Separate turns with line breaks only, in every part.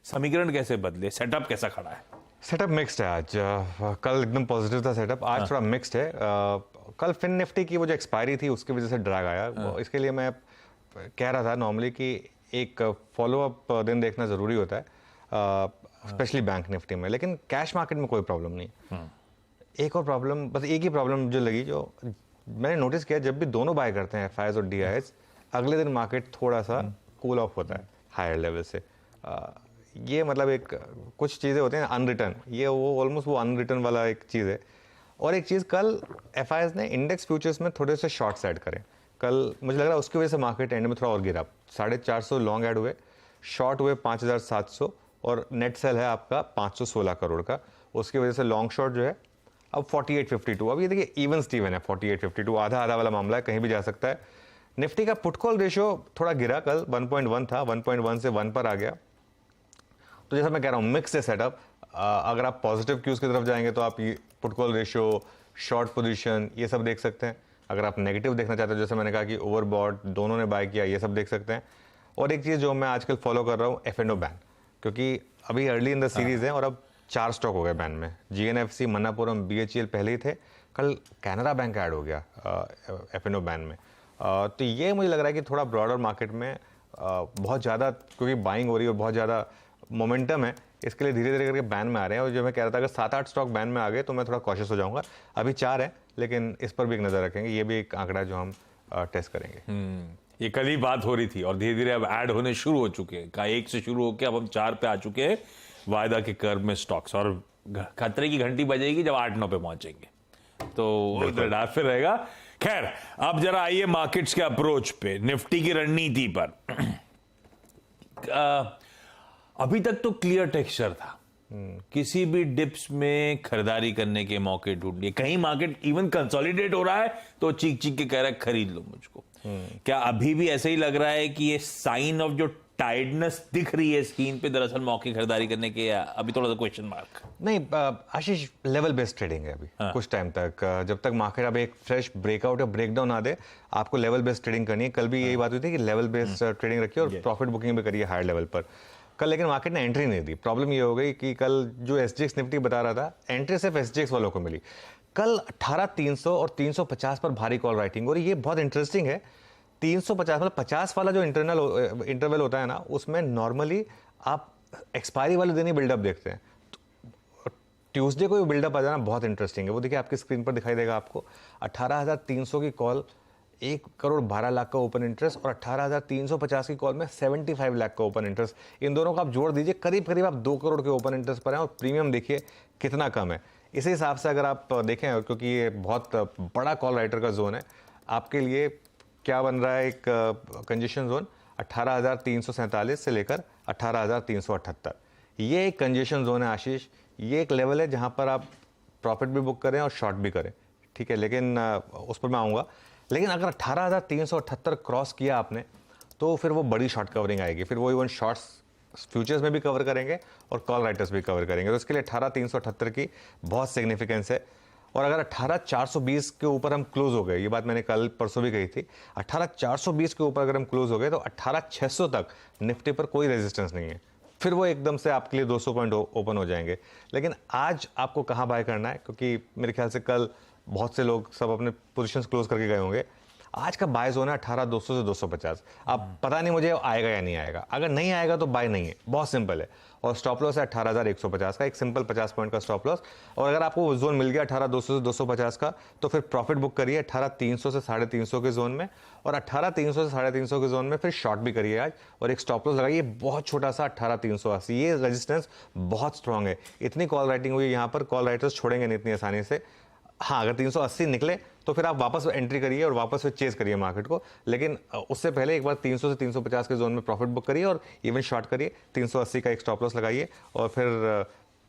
समीकरण कैसे बदले, सेटअप कैसा खड़ा है?
सेटअप मिक्स्ड है आज। कल एकदम पॉजिटिव था सेटअप, आज थोड़ा मिक्स्ड है। कल फिन निफ्टी की वो जो एक्सपायरी थी उसकी वजह से ड्रैग आया। इसके लिए मैं कह रहा था नॉर्मली कि एक फॉलोअप दिन देखना ज़रूरी होता है, स्पेशली बैंक निफ्टी में, लेकिन कैश मार्केट में कोई प्रॉब्लम नहीं। एक और प्रॉब्लम, बस एक ही प्रॉब्लम जो लगी, जो मैंने नोटिस किया, जब भी दोनों बाय करते हैं एफआईआईज और डीआईएस, अगले दिन मार्केट थोड़ा सा कूल ऑफ होता है हायर लेवल से। ये मतलब एक कुछ चीज़ें होती हैं अनरिटर्न, ये वो ऑलमोस्ट वो अनरिटर्न वाला एक चीज़ है। और एक चीज़, कल एफआईआईज ने इंडेक्स फ्यूचर्स में थोड़े से शॉर्ट्स ऐड करें कल, मुझे लग रहा है उसकी वजह से मार्केट एंड में थोड़ा और गिरा। 450 लॉन्ग ऐड हुए, शॉर्ट हुए 5700, और नेट सेल है आपका 516 करोड़ का। उसकी वजह से लॉन्ग शॉर्ट जो है अब 4852। अब ये देखिए इवन स्टीवन है, 4852 आधा आधा वाला मामला है, कहीं भी जा सकता है। निफ्टी का पुट कॉल रेशियो थोड़ा गिरा, कल 1.1 था, 1.1 से 1 पर आ गया। तो जैसा मैं कह रहा हूँ मिक्स है सेटअप। अगर आप पॉजिटिव क्यूज की तरफ जाएंगे तो आप ये put call ratio, short position, ये सब देख सकते हैं। अगर आप नेगेटिव देखना चाहते हो, जैसे मैंने कहा कि ओवरबॉट दोनों ने बाय किया, ये सब देख सकते हैं। और एक चीज़ जो मैं आजकल फॉलो कर रहा हूँ, F&O बैन, क्योंकि अभी अर्ली इन द सीरीज है और अब 4 स्टॉक हो गए बैन में। GNFC, मन्नापुरम, BHEL पहले ही थे, कल कैनरा बैंक ऐड हो गया F&O बैन में। तो ये मुझे लग रहा है कि थोड़ा ब्रॉडर मार्केट में बहुत ज़्यादा, क्योंकि बाइंग हो रही है और बहुत ज़्यादा मोमेंटम है, इसके लिए धीरे धीरे करके बैन में आ रहे हैं। और जो मैं कह रहा था, अगर 7-8 स्टॉक बैन में आ गए तो मैं थोड़ा कॉशियस हो जाऊंगा। अभी 4 है, लेकिन इस पर भी एक नज़र रखेंगे। ये भी एक आंकड़ा जो हम टेस्ट करेंगे।
ये कल ही बात हो रही थी और धीरे धीरे अब ऐड होने शुरू हो चुके हैं। का 1 से शुरू होकर अब हम 4 पे आ चुके हैं वायदा के कर्व में स्टॉक्स, और खतरे की घंटी बजेगी जब 8-9 पे पहुंचेंगे, तो डर फिर रहेगा। खैर, अब जरा आइए मार्केट्स के अप्रोच पे, निफ्टी की रणनीति पर। अभी तक तो क्लियर टेक्सचर था, किसी भी डिप्स में खरीदारी करने के मौके ढूंढ लिए। कहीं मार्केट इवन कंसोलिडेट हो रहा है तो चीख चीख के कह रहा है खरीद लो मुझको। क्या अभी भी ऐसे ही लग रहा है कि ये साइन ऑफ जो टाइडनेस दिख रही है स्क्रीन पे, दरअसल मौके खरीदारी करने के, या अभी थोड़ा सा क्वेश्चन मार्क?
नहीं आशीष, लेवल बेस्ड ट्रेडिंग है अभी। कुछ टाइम तक, जब तक मार्केट अब एक फ्रेश ब्रेकआउट या ब्रेकडाउन आ दे, आपको लेवल बेस्ड ट्रेडिंग करनी है। कल भी यही बात हुई थी कि लेवल बेस्ड ट्रेडिंग रखिए और प्रॉफिट बुकिंग भी करिए हायर लेवल पर। कल लेकिन मार्केट ने एंट्री नहीं दी। प्रॉब्लम ये हो गई कि कल जो SGX निफ्टी बता रहा था, एंट्री सिर्फ SGX वालों को मिली। कल 18300 और 350 पर भारी कॉल राइटिंग, और ये बहुत इंटरेस्टिंग है। 350 मतलब 50 वाला जो इंटरवल होता है ना, उसमें नॉर्मली आप एक्सपायरी वाले दिन ही बिल्डअप देखते हैं। ट्यूसडे को बिल्डअप आ जाना बहुत इंटरेस्टिंग है। वो देखिए आपकी स्क्रीन पर दिखाई देगा आपको, 18,300 की कॉल, 1 करोड़ 12 लाख का ओपन इंटरेस्ट, और 18,350 की कॉल में 75 लाख का ओपन इंटरेस्ट। इन दोनों को आप जोड़ दीजिए, करीब करीब आप 2 करोड़ के ओपन इंटरेस्ट पर हैं, और प्रीमियम देखिए कितना कम है। इसी हिसाब से अगर आप देखें, क्योंकि ये बहुत बड़ा कॉल राइटर का जोन है, आपके लिए क्या बन रहा है, एक कंजेशन जोन 18,347 से लेकर 18,378। ये एक कंजेशन जोन है आशीष। ये एक लेवल है जहां पर आप प्रॉफिट भी बुक करें और शॉर्ट भी करें, ठीक है, लेकिन उस पर मैं आऊँगा। लेकिन अगर 18,378 क्रॉस किया आपने, तो फिर वो बड़ी शॉर्ट कवरिंग आएगी। फिर वो इवन शॉर्ट्स फ्यूचर्स में भी कवर करेंगे और कॉल राइटर्स भी कवर करेंगे। तो इसके लिए 18,378 की बहुत सिग्निफिकेंस है। और अगर 18,420 के ऊपर हम क्लोज हो गए, ये बात मैंने कल परसों भी कही थी, 18,420 के ऊपर अगर हम क्लोज हो गए तो 18,600 तक निफ्टी पर कोई रेजिस्टेंस नहीं है। फिर वो एकदम से आपके लिए 200 पॉइंट ओपन हो जाएंगे। लेकिन आज आपको कहाँ बाय करना है, क्योंकि मेरे ख्याल से कल बहुत से लोग सब अपने पोजीशंस क्लोज करके गए होंगे। आज का बाय जोन है 18,200 से 250। अब पता नहीं मुझे आएगा या नहीं आएगा। अगर नहीं आएगा तो बाय नहीं है, बहुत सिंपल है। और स्टॉप लॉस है 18,150 का, एक सिंपल 50 पॉइंट का स्टॉप लॉस। और अगर आपको वो जोन मिल गया 18,200 से 250 का, तो फिर प्रॉफिट बुक करिए 18,300 से 350 के जोन में, और 18,300 से 350 के जोन में फिर शॉर्ट भी करिए आज, और एक स्टॉप लॉस लगाइए बहुत छोटा सा 18,380। ये रेजिस्टेंस बहुत स्ट्रांग है। इतनी कॉल राइटिंग हुई यहाँ पर, कॉल राइटर्स छोड़ेंगे नहीं इतनी आसानी से। हाँ, अगर 380 निकले तो फिर आप वापस एंट्री करिए और वापस फिर चेज करिए मार्केट को। लेकिन उससे पहले एक बार 300 से 350 के जोन में प्रॉफिट बुक करिए और इवन शॉर्ट करिए। 380 का एक स्टॉप लॉस लगाइए, और फिर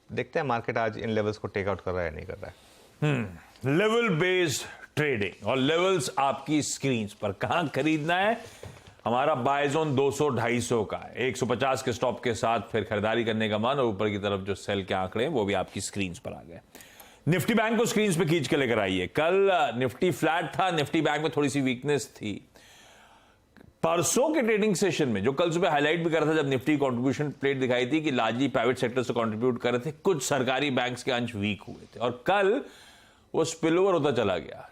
देखते हैं मार्केट आज इन लेवल्स को टेक आउट कर रहा है या नहीं कर रहा है।
लेवल बेस्ड ट्रेडिंग, और लेवल्स आपकी स्क्रीन पर। कहां खरीदना है? हमारा बाय जोन 200-250 का है, 150 के स्टॉप के साथ फिर खरीदारी करने का मन, और ऊपर की तरफ जो सेल के आंकड़े हैं वो भी आपकी स्क्रीन पर आ गए। निफ्टी बैंक को स्क्रीन पे खींच के लेकर आइए। कल निफ्टी फ्लैट था, निफ्टी बैंक में थोड़ी सी वीकनेस थी। परसों के ट्रेडिंग सेशन में, जो कल सुबह हाईलाइट भी कर रहा था जब निफ्टी कंट्रीब्यूशन प्लेट दिखाई थी कि लार्जली प्राइवेट सेक्टर से कंट्रीब्यूट कर रहे थे, कुछ सरकारी बैंक्स के अंश वीक हुए थे, और कल वो स्पिल ओवर होता चला गया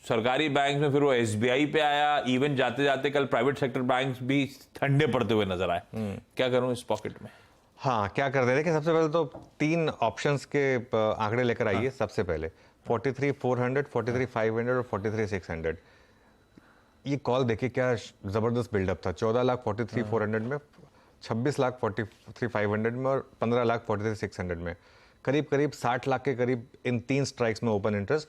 सरकारी बैंक में, फिर वो एसबीआई पे आया, इवन जाते जाते कल प्राइवेट सेक्टर बैंक्स भी ठंडे पड़ते हुए नजर आए। क्या करूं इस पॉकेट में?
हाँ, क्या कर दे रहे कि सबसे पहले तो 3 ऑप्शंस के आंकड़े लेकर आइए। सबसे पहले 43,400, 43,500 और 43,600। ये कॉल देखिए क्या जबरदस्त बिल्डअप था। 14,43,400 में, 26,43,500 में और 15,43,600 में, करीब करीब 60 लाख के करीब इन 3 स्ट्राइक्स में ओपन इंटरेस्ट।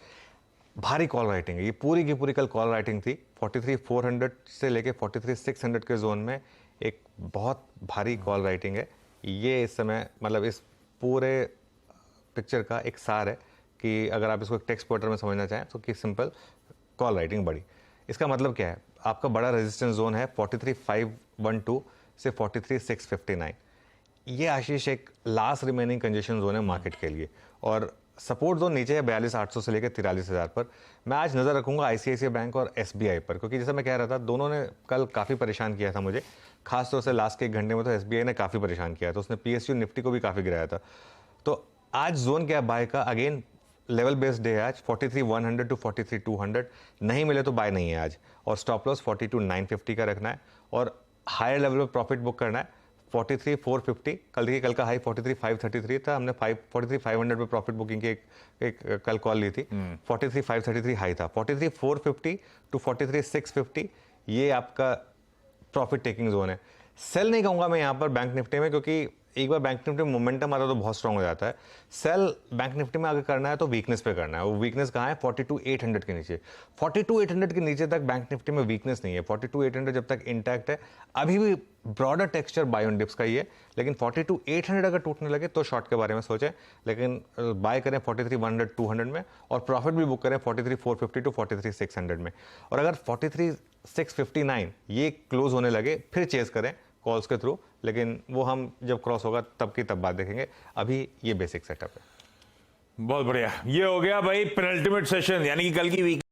भारी कॉल राइटिंग है, ये पूरी की पूरी कल कॉल राइटिंग थी। 43,400 से लेके 43,600 के जोन में एक बहुत भारी कॉल राइटिंग है। ये इस समय मतलब इस पूरे पिक्चर का एक सार है कि अगर आप इसको एक टेक्स्ट पोर्टर में समझना चाहें तो कि सिंपल कॉल राइटिंग बड़ी। इसका मतलब क्या है? आपका बड़ा रेजिस्टेंस जोन है 43,512 से 43,659। ये आशीष एक लास्ट रिमेनिंग कंजेशन जोन है मार्केट के लिए, और सपोर्ट जोन नीचे है 42,800 से लेकर 43,000 पर। मैं आज नज़र रखूंगा आईसीआईसीआई बैंक और एसबीआई पर, क्योंकि जैसा मैं कह रहा था दोनों ने कल काफ़ी परेशान किया था मुझे, खासतौर से लास्ट के 1 घंटे में तो एसबीआई ने काफ़ी परेशान किया था, उसने पीएसयू निफ्टी को भी काफ़ी गिराया था। तो आज जोन क्या है बाय का? अगेन लेवल बेस्ड डे है आज, 43,100 टू 43,200। नहीं मिले तो बाय नहीं है आज, और स्टॉप लॉस 42,950 का रखना है, और हायर लेवल पर प्रॉफिट बुक करना है 43,450। कल देखिए कल का हाई 43,533 था, हमने 43,500 पे प्रॉफिट बुकिंग की एक कल कॉल ली थी। 43,533 हाई था। 43,450 टू 43,650 ये आपका प्रॉफिट टेकिंग जोन है। सेल नहीं कहूंगा मैं यहाँ पर बैंक निफ्टी में, क्योंकि एक बार बैंक निफ्टी में मोमेंटम आता है तो बहुत स्ट्रांग हो जाता है। सेल बैंक निफ्टी में अगर करना है तो वीकनेस पे करना है। वो वीकनेस कहाँ है? 42,800 के नीचे। 42,800 के नीचे तक बैंक निफ्टी में वीकनेस नहीं है। 42,800 जब तक इंटैक्ट है, अभी भी ब्रॉडर टेक्सचर बाय ऑन डिप्स का ही है, लेकिन 42,800 अगर टूटने लगे तो शॉर्ट के बारे में सोचें, लेकिन बाय करें 43,100, 200 में, और प्रॉफिट भी बुक करें 43,450 टू 43,600 में। और अगर 43,659 ये क्लोज होने लगे फिर चेस करें कॉल्स के थ्रू, लेकिन वो हम जब क्रॉस होगा तब की तब बात देखेंगे। अभी ये बेसिक सेटअप है।
बहुत बढ़िया, ये हो गया भाई पेनल्टीमेट सेशन, यानी कि कल की वीक